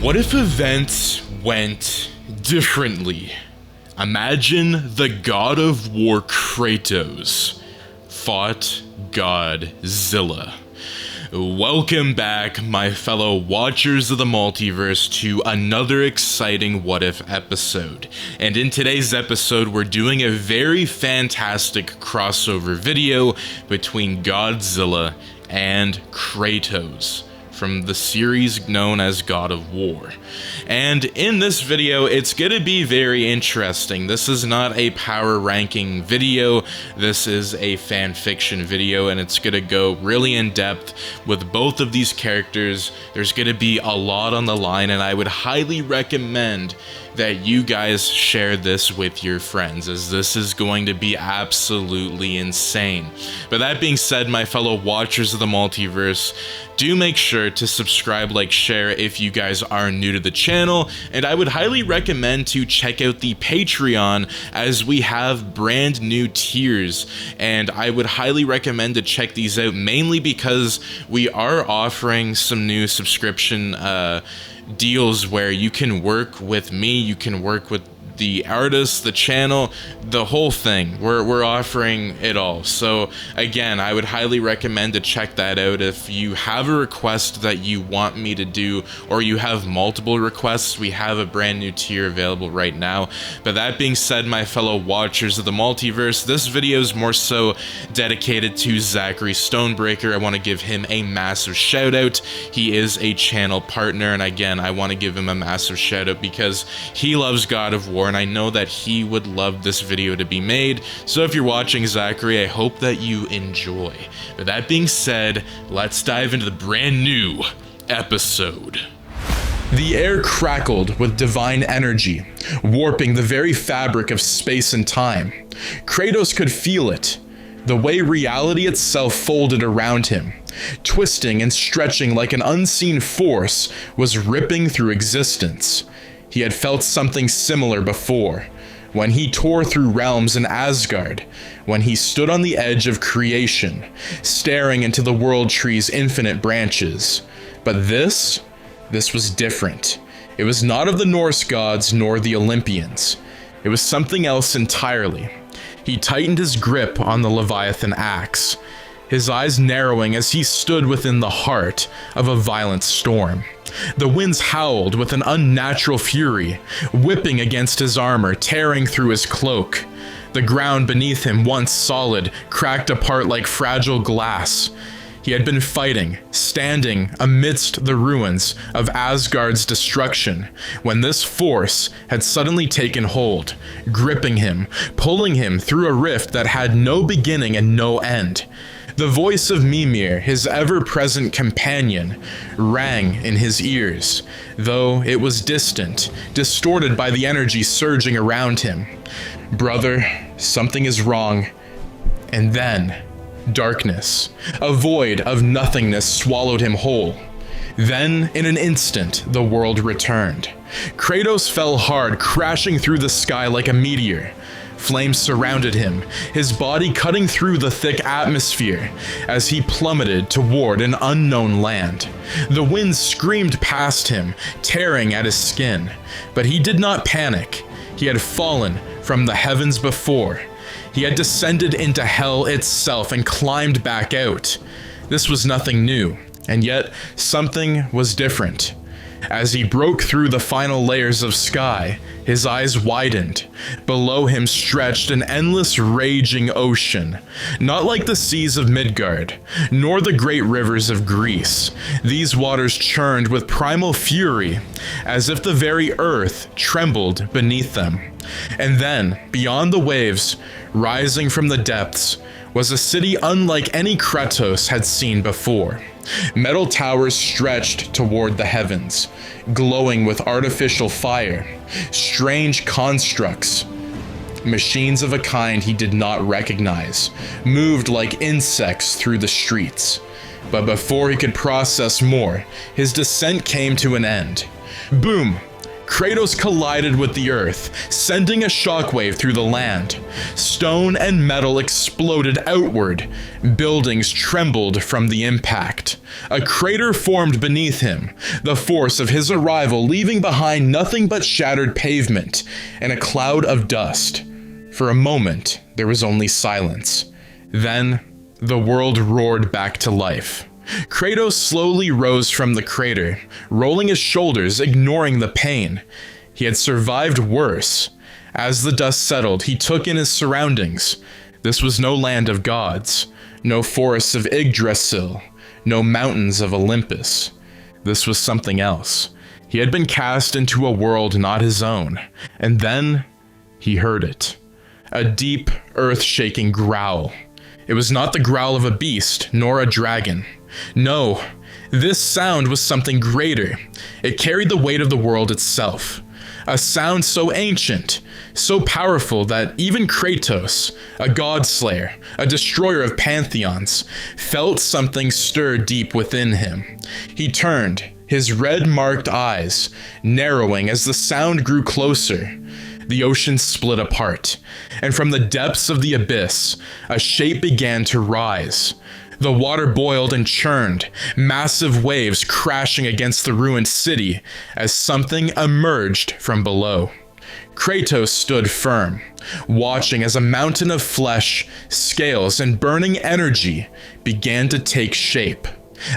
What if events went differently? Imagine the god of war Kratos fought Godzilla. Welcome back, my fellow watchers of the multiverse, to another exciting What If episode. And in today's episode, we're doing a very fantastic crossover video between Godzilla and Kratos from the series known as God of War. And in this video, it's gonna be very interesting. This is not a power ranking video, this is a fan fiction video, and it's gonna go really in depth with both of these characters. There's gonna be a lot on the line, and I would highly recommend that you guys share this with your friends, as this is going to be absolutely insane. But that being said, my fellow watchers of the multiverse, do make sure to subscribe, like, share if you guys are new to the channel, and I would highly recommend to check out the Patreon, as we have brand new tiers, and I would highly recommend to check these out, mainly because we are offering some new subscription deals where you can work with me, you can work with the artists, the channel, the whole thing. We're offering it all. So again, I would highly recommend to check that out. If you have a request that you want me to do, or you have multiple requests, we have a brand new tier available right now. But that being said, my fellow watchers of the multiverse, this video is more so dedicated to Zachary Stonebreaker. I want to give him a massive shout out. He is a channel partner, and again, I want to give him a massive shout out because he loves God of War, and I know that he would love this video to be made. So if you're watching, Zachary, I hope that you enjoy. But that being said, let's dive into the brand new episode. The air crackled with divine energy, warping the very fabric of space and time. Kratos could feel it, the way reality itself folded around him, twisting and stretching like an unseen force was ripping through existence. He had felt something similar before, when he tore through realms in Asgard, when he stood on the edge of creation, staring into the world tree's infinite branches. But this was different. It was not of the Norse gods nor the Olympians. It was something else entirely. He tightened his grip on the Leviathan axe, his eyes narrowing as he stood within the heart of a violent storm. The winds howled with an unnatural fury, whipping against his armor, tearing through his cloak. The ground beneath him, once solid, cracked apart like fragile glass. He had been fighting, standing amidst the ruins of Asgard's destruction, when this force had suddenly taken hold, gripping him, pulling him through a rift that had no beginning and no end. The voice of Mimir, his ever-present companion, rang in his ears, though it was distant, distorted by the energy surging around him. "Brother, something is wrong." And then, darkness, a void of nothingness swallowed him whole. Then, in an instant, the world returned. Kratos fell hard, crashing through the sky like a meteor. Flames surrounded him, his body cutting through the thick atmosphere as he plummeted toward an unknown land. The wind screamed past him, tearing at his skin, but he did not panic. He had fallen from the heavens before. He had descended into hell itself and climbed back out. This was nothing new, and yet something was different. As he broke through the final layers of sky, his eyes widened. Below him stretched an endless raging ocean, not like the seas of Midgard, nor the great rivers of Greece. These waters churned with primal fury, as if the very earth trembled beneath them. And then, beyond the waves, rising from the depths, was a city unlike any Kratos had seen before. Metal towers stretched toward the heavens, glowing with artificial fire, strange constructs. Machines of a kind he did not recognize, moved like insects through the streets. But before he could process more, his descent came to an end. Boom! Kratos collided with the earth, sending a shockwave through the land. Stone and metal exploded outward. Buildings trembled from the impact. A crater formed beneath him, the force of his arrival leaving behind nothing but shattered pavement and a cloud of dust. For a moment, there was only silence. Then, the world roared back to life. Kratos slowly rose from the crater, rolling his shoulders, ignoring the pain. He had survived worse. As the dust settled, he took in his surroundings. This was no land of gods, no forests of Yggdrasil, no mountains of Olympus. This was something else. He had been cast into a world not his own, and then he heard it. A deep, earth-shaking growl. It was not the growl of a beast, nor a dragon. No, this sound was something greater. It carried the weight of the world itself. A sound so ancient, so powerful that even Kratos, a god-slayer, a destroyer of pantheons, felt something stir deep within him. He turned, his red-marked eyes narrowing as the sound grew closer. The ocean split apart, and from the depths of the abyss, a shape began to rise. The water boiled and churned, massive waves crashing against the ruined city as something emerged from below. Kratos stood firm, watching as a mountain of flesh, scales, and burning energy began to take shape.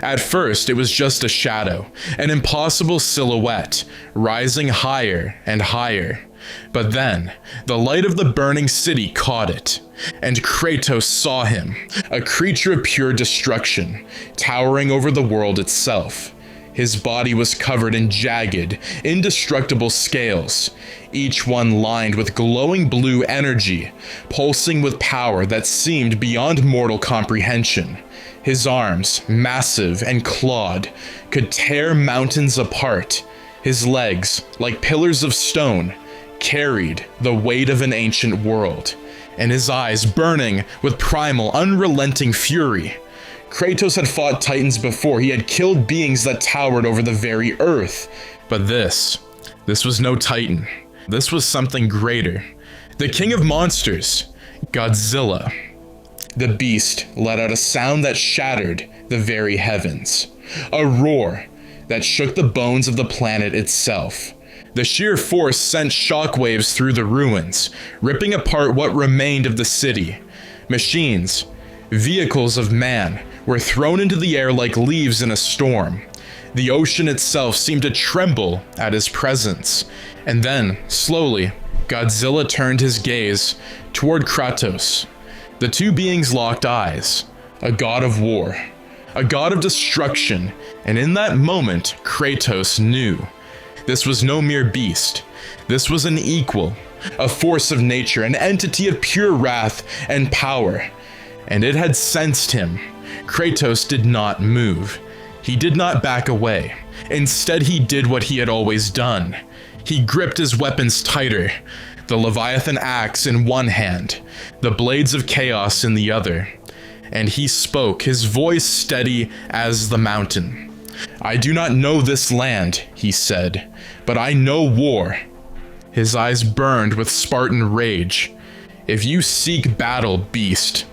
At first, it was just a shadow, an impossible silhouette, rising higher and higher. But then, the light of the burning city caught it, and Kratos saw him, a creature of pure destruction, towering over the world itself. His body was covered in jagged, indestructible scales, each one lined with glowing blue energy, pulsing with power that seemed beyond mortal comprehension. His arms, massive and clawed, could tear mountains apart. His legs, like pillars of stone, carried the weight of an ancient world, and his eyes burning with primal, unrelenting fury. Kratos had fought titans before. He had killed beings that towered over the very earth. But this was no titan. This was something greater. The king of monsters, Godzilla. The beast let out a sound that shattered the very heavens. A roar that shook the bones of the planet itself. The sheer force sent shockwaves through the ruins, ripping apart what remained of the city. Machines, vehicles of man, were thrown into the air like leaves in a storm. The ocean itself seemed to tremble at his presence. And then, slowly, Godzilla turned his gaze toward Kratos. The two beings locked eyes. A god of war, a god of destruction, and in that moment, Kratos knew. This was no mere beast. This was an equal, a force of nature, an entity of pure wrath and power. And it had sensed him. Kratos did not move. He did not back away. Instead, he did what he had always done. He gripped his weapons tighter, the Leviathan axe in one hand, the blades of chaos in the other. And he spoke, his voice steady as the mountain. "I do not know this land," he said, "but I know war." His eyes burned with Spartan rage. "If you seek battle, beast."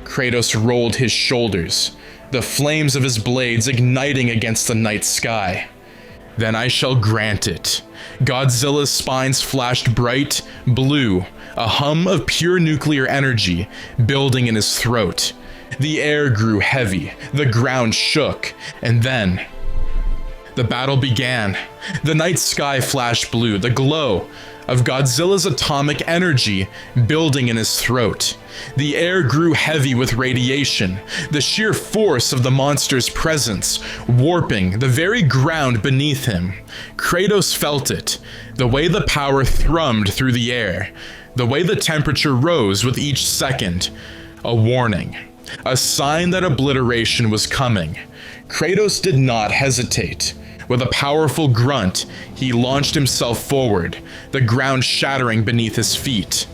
Kratos rolled his shoulders, the flames of his blades igniting against the night sky. "Then I shall grant it." Godzilla's spines flashed bright blue, a hum of pure nuclear energy building in his throat. The air grew heavy, the ground shook, and then the battle began. The night sky flashed blue, the glow of Godzilla's atomic energy building in his throat. The air grew heavy with radiation, the sheer force of the monster's presence warping the very ground beneath him. Kratos felt it, the way the power thrummed through the air, the way the temperature rose with each second. A warning. A sign that obliteration was coming. Kratos did not hesitate. With a powerful grunt, he launched himself forward, the ground shattering beneath his feet.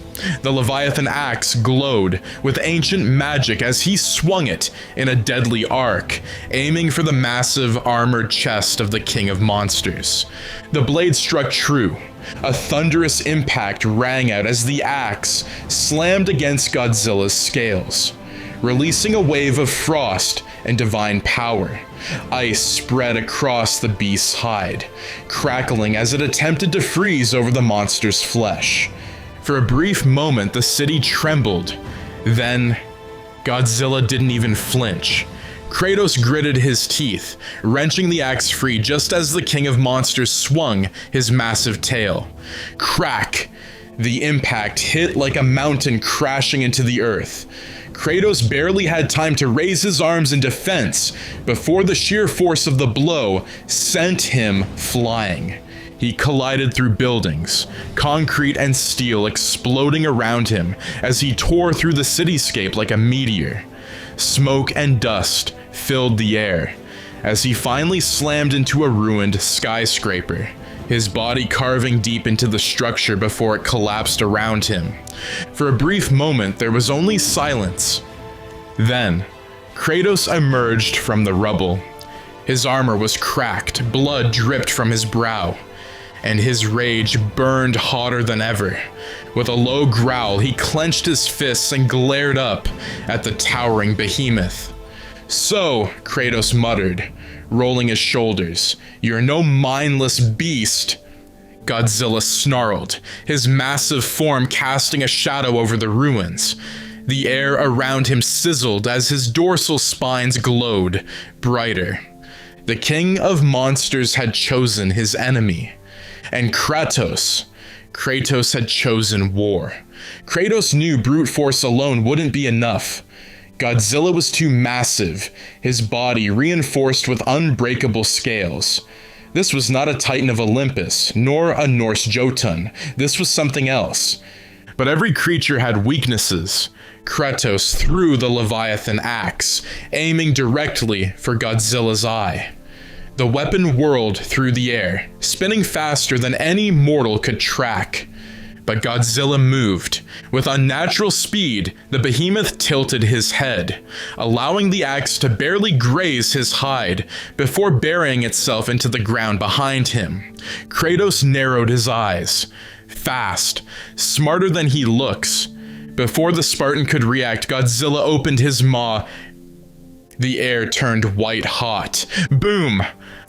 The Leviathan axe glowed with ancient magic as he swung it in a deadly arc, aiming for the massive armored chest of the King of Monsters. The blade struck true. A thunderous impact rang out as the axe slammed against Godzilla's scales, releasing a wave of frost and divine power. Ice spread across the beast's hide, crackling as it attempted to freeze over the monster's flesh. For a brief moment, the city trembled. Then, Godzilla didn't even flinch. Kratos gritted his teeth, wrenching the axe free just as the King of Monsters swung his massive tail. Crack! The impact hit like a mountain crashing into the earth. Kratos barely had time to raise his arms in defense before the sheer force of the blow sent him flying. He collided through buildings, concrete and steel exploding around him as he tore through the cityscape like a meteor. Smoke and dust filled the air as he finally slammed into a ruined skyscraper, his body carving deep into the structure before it collapsed around him. For a brief moment, there was only silence. Then, Kratos emerged from the rubble. His armor was cracked, blood dripped from his brow, and his rage burned hotter than ever. With a low growl, he clenched his fists and glared up at the towering behemoth. "So," Kratos muttered, rolling his shoulders, "you're no mindless beast." Godzilla snarled, his massive form casting a shadow over the ruins. The air around him sizzled as his dorsal spines glowed brighter. The King of Monsters had chosen his enemy. And Kratos had chosen war. Kratos knew brute force alone wouldn't be enough. Godzilla was too massive, his body reinforced with unbreakable scales. This was not a Titan of Olympus, nor a Norse Jotun. This was something else. But every creature had weaknesses. Kratos threw the Leviathan axe, aiming directly for Godzilla's eye. The weapon whirled through the air, spinning faster than any mortal could track. But Godzilla moved. With unnatural speed, the behemoth tilted his head, allowing the axe to barely graze his hide before burying itself into the ground behind him. Kratos narrowed his eyes. Fast, smarter than he looks. Before the Spartan could react, Godzilla opened his maw. The air turned white hot. Boom!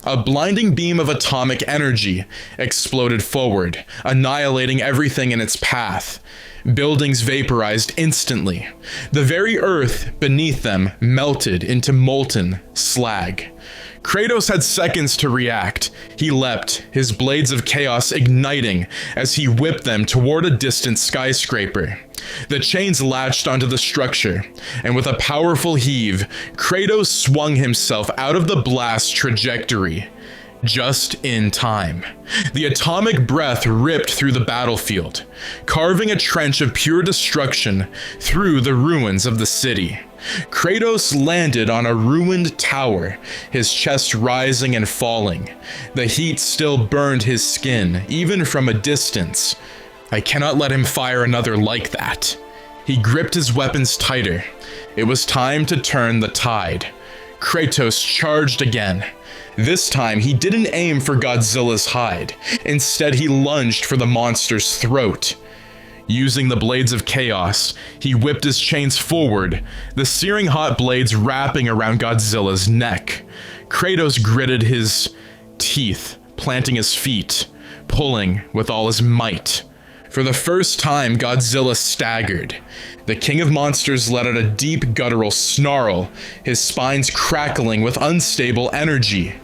A blinding beam of atomic energy exploded forward, annihilating everything in its path. Buildings vaporized instantly. The very earth beneath them melted into molten slag. Kratos had seconds to react. He leapt, his blades of chaos igniting as he whipped them toward a distant skyscraper. The chains latched onto the structure, and with a powerful heave, Kratos swung himself out of the blast trajectory. Just in time. The atomic breath ripped through the battlefield, carving a trench of pure destruction through the ruins of the city. Kratos landed on a ruined tower, his chest rising and falling. The heat still burned his skin, even from a distance. I cannot let him fire another like that. He gripped his weapons tighter. It was time to turn the tide. Kratos charged again. This time, he didn't aim for Godzilla's hide. Instead, he lunged for the monster's throat. Using the blades of chaos, he whipped his chains forward, the searing hot blades wrapping around Godzilla's neck. Kratos gritted his teeth, planting his feet, pulling with all his might. For the first time, Godzilla staggered. The King of Monsters let out a deep guttural snarl, his spines crackling with unstable energy.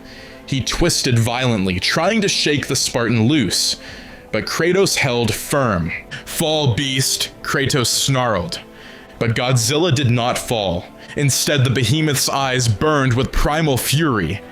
He twisted violently, trying to shake the Spartan loose, but Kratos held firm. "Fall, beast," Kratos snarled. But Godzilla did not fall. Instead, the behemoth's eyes burned with primal fury.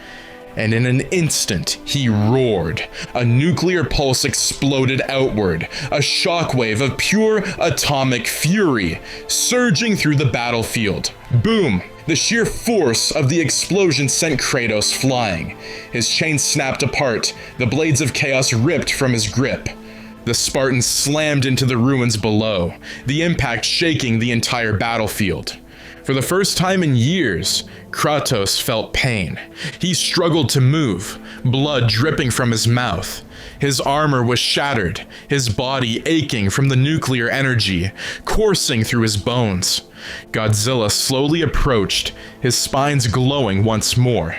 And in an instant, he roared. A nuclear pulse exploded outward, a shockwave of pure atomic fury, surging through the battlefield. Boom! The sheer force of the explosion sent Kratos flying. His chains snapped apart, the blades of chaos ripped from his grip. The Spartans slammed into the ruins below, the impact shaking the entire battlefield. For the first time in years, Kratos felt pain. He struggled to move, blood dripping from his mouth. His armor was shattered, his body aching from the nuclear energy, coursing through his bones. Godzilla slowly approached, his spines glowing once more.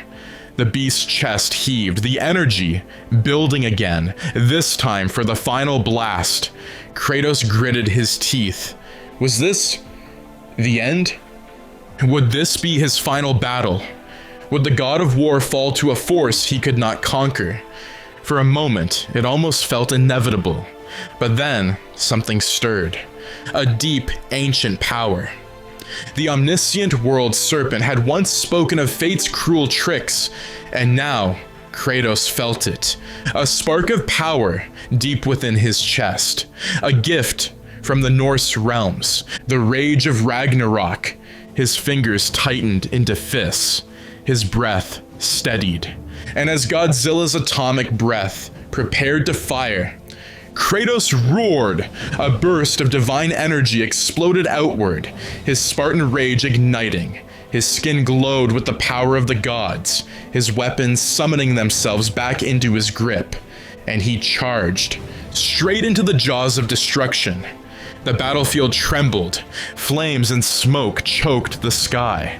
The beast's chest heaved, the energy building again, this time for the final blast. Kratos gritted his teeth. Was this the end? Would this be his final battle? Would the god of war fall to a force he could not conquer? For a moment, it almost felt inevitable. But then, something stirred. A deep, ancient power. The omniscient world serpent had once spoken of fate's cruel tricks, and now Kratos felt it. A spark of power deep within his chest. A gift from the Norse realms. The rage of Ragnarok. His fingers tightened into fists. His breath steadied. And as Godzilla's atomic breath prepared to fire, Kratos roared. A burst of divine energy exploded outward, his Spartan rage igniting. His skin glowed with the power of the gods, his weapons summoning themselves back into his grip. And he charged, straight into the jaws of destruction. The battlefield trembled, flames and smoke choked the sky.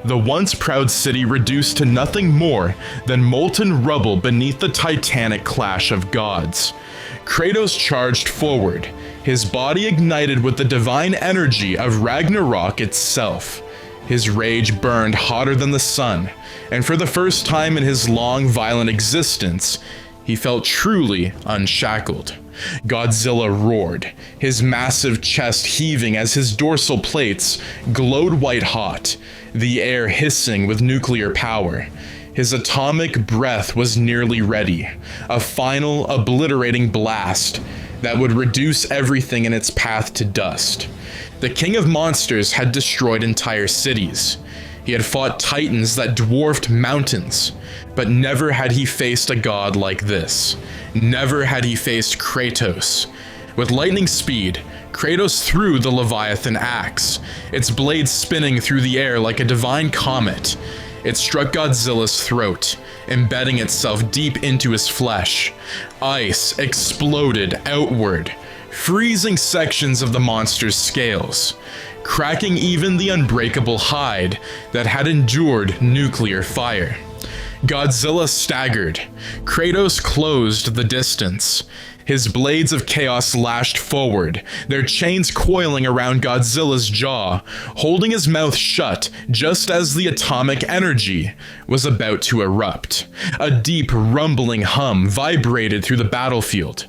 The once proud city reduced to nothing more than molten rubble beneath the titanic clash of gods. Kratos charged forward, his body ignited with the divine energy of Ragnarok itself. His rage burned hotter than the sun, and for the first time in his long, violent existence, he felt truly unshackled. Godzilla roared, his massive chest heaving as his dorsal plates glowed white-hot, the air hissing with nuclear power. His atomic breath was nearly ready, a final, obliterating blast that would reduce everything in its path to dust. The king of monsters had destroyed entire cities. He had fought titans that dwarfed mountains, but never had he faced a god like this. Never had he faced Kratos. With lightning speed, Kratos threw the Leviathan axe, its blade spinning through the air like a divine comet. It struck Godzilla's throat, embedding itself deep into his flesh. Ice exploded outward, freezing sections of the monster's scales, cracking even the unbreakable hide that had endured nuclear fire. Godzilla staggered. Kratos closed the distance. His blades of chaos lashed forward, their chains coiling around Godzilla's jaw, holding his mouth shut just as the atomic energy was about to erupt. A deep, rumbling hum vibrated through the battlefield,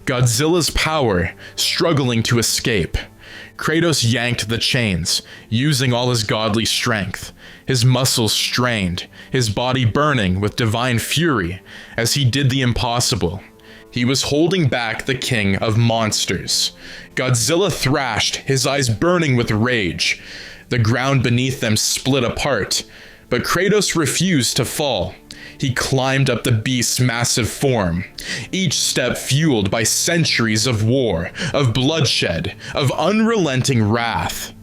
Godzilla's power struggling to escape. Kratos yanked the chains, using all his godly strength, his muscles strained, his body burning with divine fury as he did the impossible. He was holding back the king of monsters. Godzilla thrashed, his eyes burning with rage. The ground beneath them split apart, but Kratos refused to fall. He climbed up the beast's massive form, each step fueled by centuries of war, of bloodshed, of unrelenting wrath.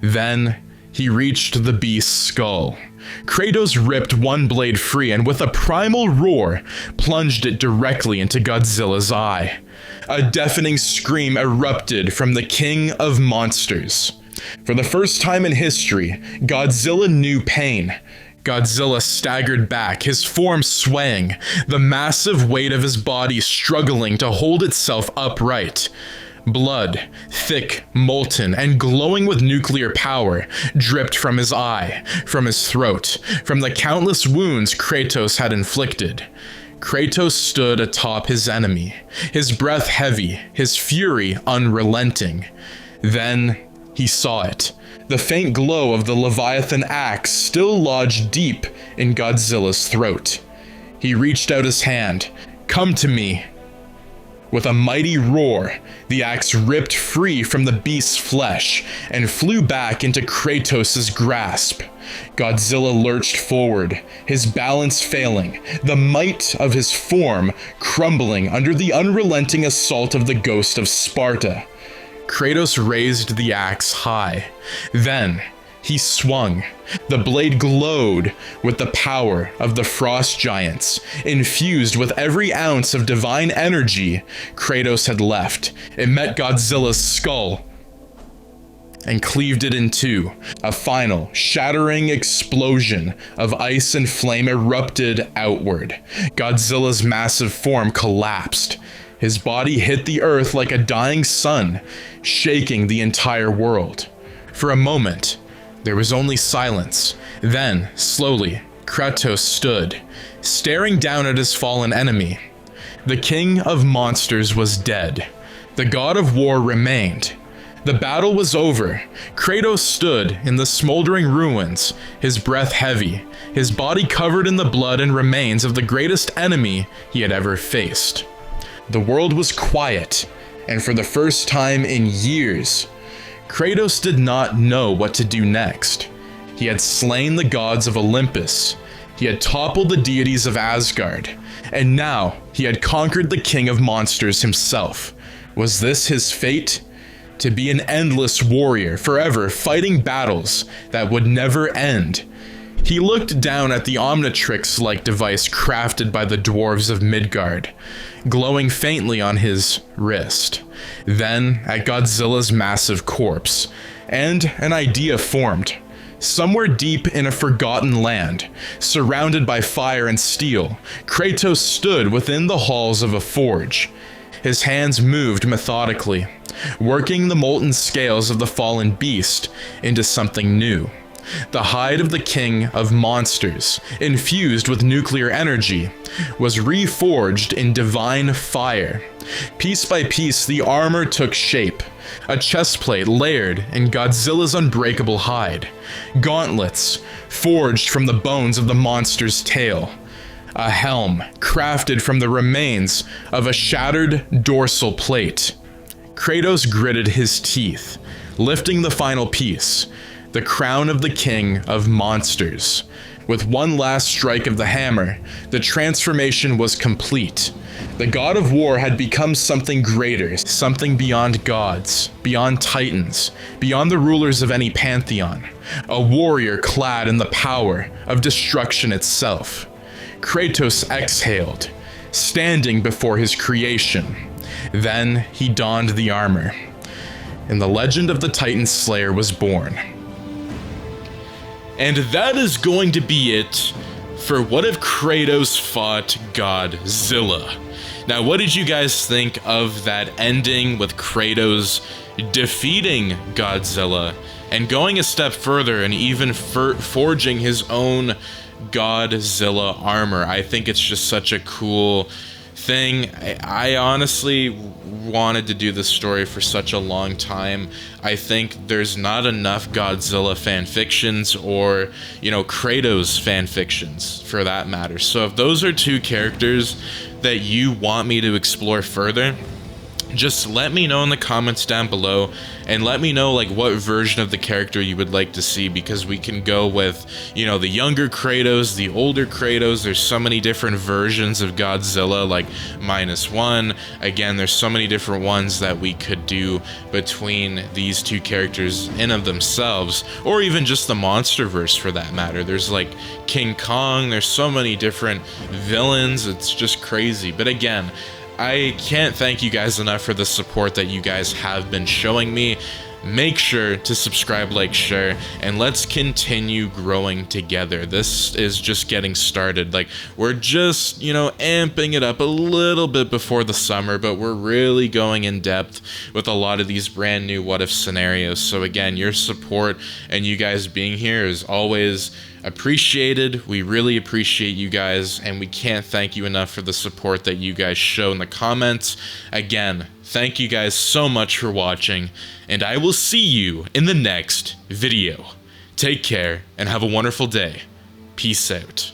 Then he reached the beast's skull. Kratos ripped one blade free and with a primal roar, plunged it directly into Godzilla's eye. A deafening scream erupted from the king of monsters. For the first time in history, Godzilla knew pain. Godzilla staggered back, his form swaying, the massive weight of his body struggling to hold itself upright. Blood, thick, molten, and glowing with nuclear power, dripped from his eye, from his throat, from the countless wounds Kratos had inflicted. Kratos stood atop his enemy, his breath heavy, his fury unrelenting. Then he saw it. The faint glow of the Leviathan axe still lodged deep in Godzilla's throat. He reached out his hand. "Come to me." With a mighty roar, the axe ripped free from the beast's flesh and flew back into Kratos' grasp. Godzilla lurched forward, his balance failing, the might of his form crumbling under the unrelenting assault of the ghost of Sparta. Kratos raised the axe high. Then, he swung. The blade glowed with the power of the frost giants, infused with every ounce of divine energy Kratos had left. It met Godzilla's skull and cleaved it in two. A final, shattering explosion of ice and flame erupted outward. Godzilla's massive form collapsed. His body hit the earth like a dying sun, shaking the entire world. For a moment, there was only silence. Then, slowly, Kratos stood, staring down at his fallen enemy. The king of monsters was dead. The god of war remained. The battle was over. Kratos stood in the smoldering ruins, his breath heavy, his body covered in the blood and remains of the greatest enemy he had ever faced. The world was quiet, and for the first time in years, Kratos did not know what to do next. He had slain the gods of Olympus, he had toppled the deities of Asgard, and now he had conquered the king of monsters himself. Was this his fate? To be an endless warrior, forever fighting battles that would never end. He looked down at the Omnitrix-like device crafted by the dwarves of Midgard, glowing faintly on his wrist. Then at Godzilla's massive corpse, and an idea formed. Somewhere deep in a forgotten land, surrounded by fire and steel, Kratos stood within the halls of a forge. His hands moved methodically, working the molten scales of the fallen beast into something new. The hide of the king of monsters, infused with nuclear energy, was reforged in divine fire. Piece by piece, the armor took shape. A chestplate layered in Godzilla's unbreakable hide. Gauntlets, forged from the bones of the monster's tail. A helm, crafted from the remains of a shattered dorsal plate. Kratos gritted his teeth, lifting the final piece, the crown of the king of monsters. With one last strike of the hammer, the transformation was complete. The god of war had become something greater, something beyond gods, beyond titans, beyond the rulers of any pantheon. A warrior clad in the power of destruction itself. Kratos exhaled, standing before his creation. Then he donned the armor, and the legend of the Titan Slayer was born. And that is going to be it for What If Kratos Fought Godzilla. Now, what did you guys think of that ending with Kratos defeating Godzilla and going a step further and even forging his own Godzilla armor? I think it's just such a cool thing. I honestly wanted to do this story for such a long time. I think there's not enough Godzilla fan fictions or, Kratos fan fictions for that matter. So if those are two characters that you want me to explore further, just let me know in the comments down below and let me know what version of the character you would like to see, because we can go with, the younger Kratos, the older Kratos. There's so many different versions of Godzilla, like -1. Again, there's so many different ones that we could do between these two characters in of themselves, or even just the MonsterVerse for that matter. There's King Kong, there's so many different villains, it's just crazy. But again, I can't thank you guys enough for the support that you guys have been showing me. Make sure to subscribe, like, share, and let's continue growing together. This is just getting started. We're just, amping it up a little bit before the summer, but we're really going in depth with a lot of these brand new what if scenarios. So again, your support and you guys being here is always appreciated. We really appreciate you guys, and we can't thank you enough for the support that you guys show in the comments. Again, thank you guys so much for watching, and I will see you in the next video. Take care and have a wonderful day. Peace out.